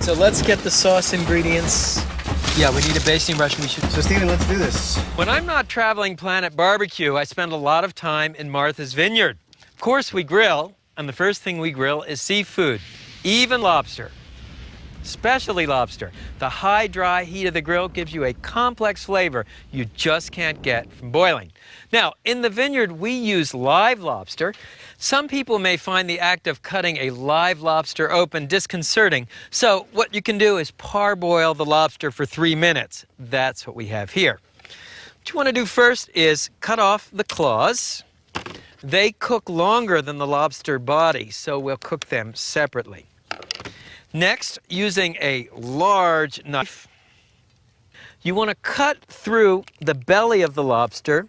So let's get the sauce ingredients. Yeah, we need a basting brush. So Stephen, let's do this. When I'm not traveling Planet Barbecue, I spend a lot of time in Martha's Vineyard. Of course, we grill, and the first thing we grill is seafood, even lobster. Especially lobster. The high, dry heat of the grill gives you a complex flavor you just can't get from boiling. Now, in the vineyard, we use live lobster. Some people may find the act of cutting a live lobster open disconcerting, so what you can do is parboil the lobster for 3 minutes. That's what we have here. What you want to do first is cut off the claws. They cook longer than the lobster body, so we'll cook them separately. Next, using a large knife, you want to cut through the belly of the lobster.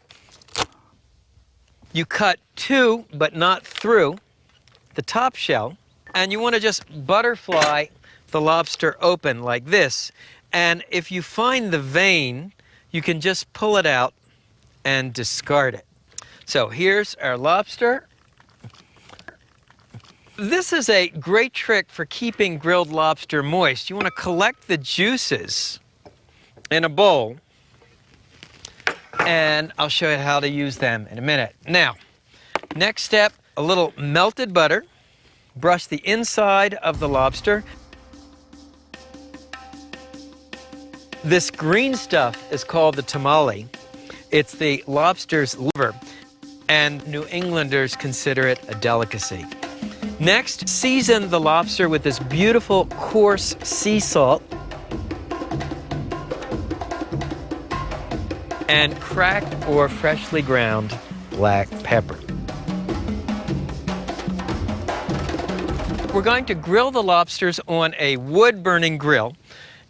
You cut to, but not through, the top shell, and you want to just butterfly the lobster open like this. And if you find the vein, you can just pull it out and discard it. So here's our lobster. This is a great trick for keeping grilled lobster moist. You want to collect the juices in a bowl, and I'll show you how to use them in a minute. Now, next step, a little melted butter. Brush the inside of the lobster. This green stuff is called the tamale. It's the lobster's liver, and New Englanders consider it a delicacy. Next, season the lobster with this beautiful coarse sea salt and cracked or freshly ground black pepper. We're going to grill the lobsters on a wood-burning grill.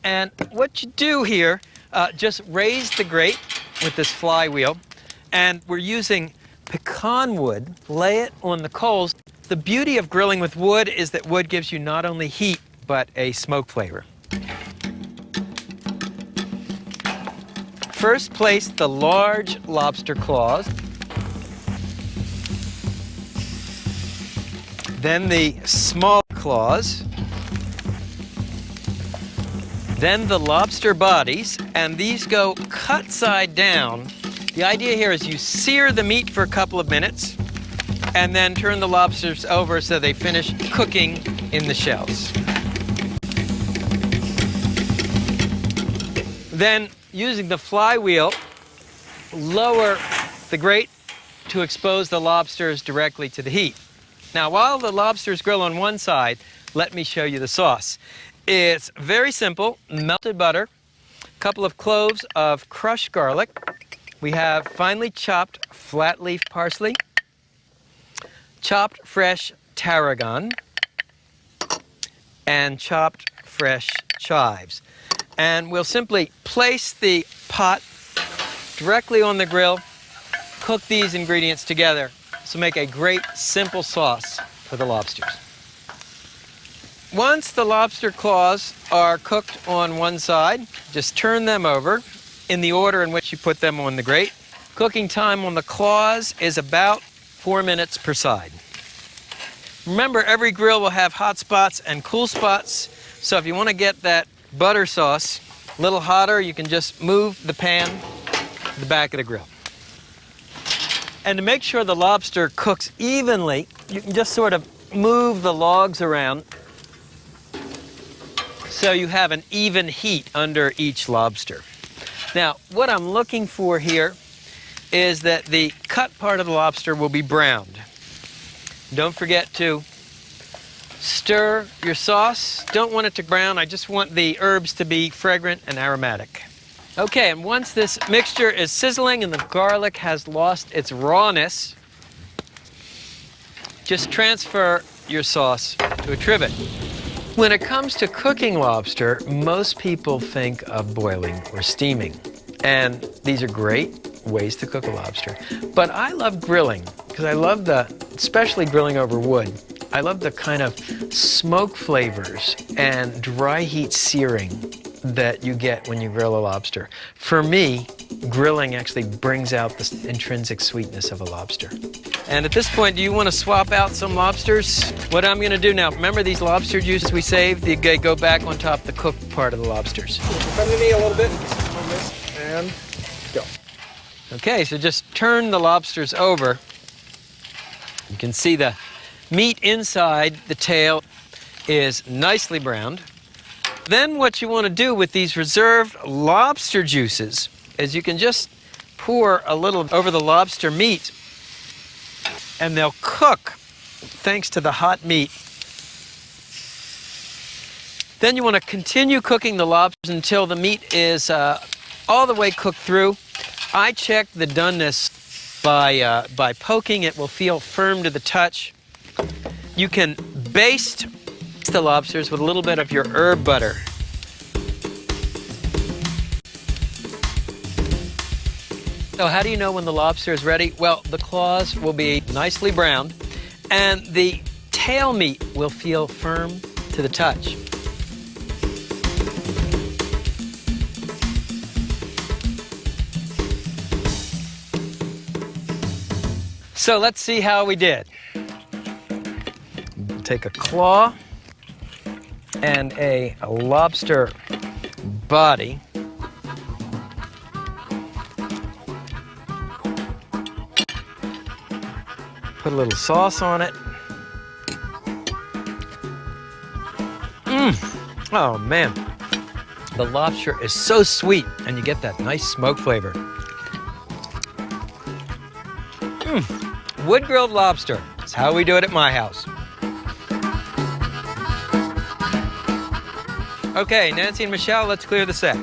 And what you do here, just raise the grate with this flywheel, and we're using pecan wood. Lay it on the coals. The beauty of grilling with wood is that wood gives you not only heat, but a smoke flavor. First, place the large lobster claws. Then the small claws. Then the lobster bodies, and these go cut side down. The idea here is you sear the meat for a couple of minutes, and then turn the lobsters over so they finish cooking in the shells. Then, using the flywheel, lower the grate to expose the lobsters directly to the heat. Now, while the lobsters grill on one side, let me show you the sauce. It's very simple: melted butter, a couple of cloves of crushed garlic. We have finely chopped flat leaf parsley, chopped fresh tarragon, and chopped fresh chives. And we'll simply place the pot directly on the grill, cook these ingredients together to make a great simple sauce for the lobsters. Once the lobster claws are cooked on one side, just turn them over in the order in which you put them on the grate. Cooking time on the claws is about 4 minutes per side. Remember, every grill will have hot spots and cool spots, so if you want to get that butter sauce a little hotter, you can just move the pan to the back of the grill. And to make sure the lobster cooks evenly, you can just sort of move the logs around so you have an even heat under each lobster. Now, what I'm looking for here is that the cut part of the lobster will be browned. Don't forget to stir your sauce. Don't want it to brown. I just want the herbs to be fragrant and aromatic. Okay, and once this mixture is sizzling and the garlic has lost its rawness, just transfer your sauce to a trivet. When it comes to cooking lobster, most people think of boiling or steaming. And these are great ways to cook a lobster. But I love grilling, because I love especially grilling over wood, I love the kind of smoke flavors and dry heat searing that you get when you grill a lobster. For me, grilling actually brings out the intrinsic sweetness of a lobster. And at this point, do you want to swap out some lobsters? What I'm going to do now, remember these lobster juices we saved? They go back on top the cooked part of the lobsters. Come to me a little bit on this, and go. Okay, so just turn the lobsters over. You can see the meat inside the tail is nicely browned. Then what you want to do with these reserved lobster juices is you can just pour a little over the lobster meat, and they'll cook thanks to the hot meat. Then you want to continue cooking the lobsters until the meat is all the way cooked through. I check the doneness by poking. It will feel firm to the touch. You can baste the lobsters with a little bit of your herb butter. So how do you know when the lobster is ready? Well, the claws will be nicely browned, and the tail meat will feel firm to the touch. So let's see how we did. Take a claw and a lobster body. Put a little sauce on it. Oh man, the lobster is so sweet, and you get that nice smoke flavor. Wood-grilled lobster. That's how we do it at my house. Okay, Nancy and Michelle, let's clear the set.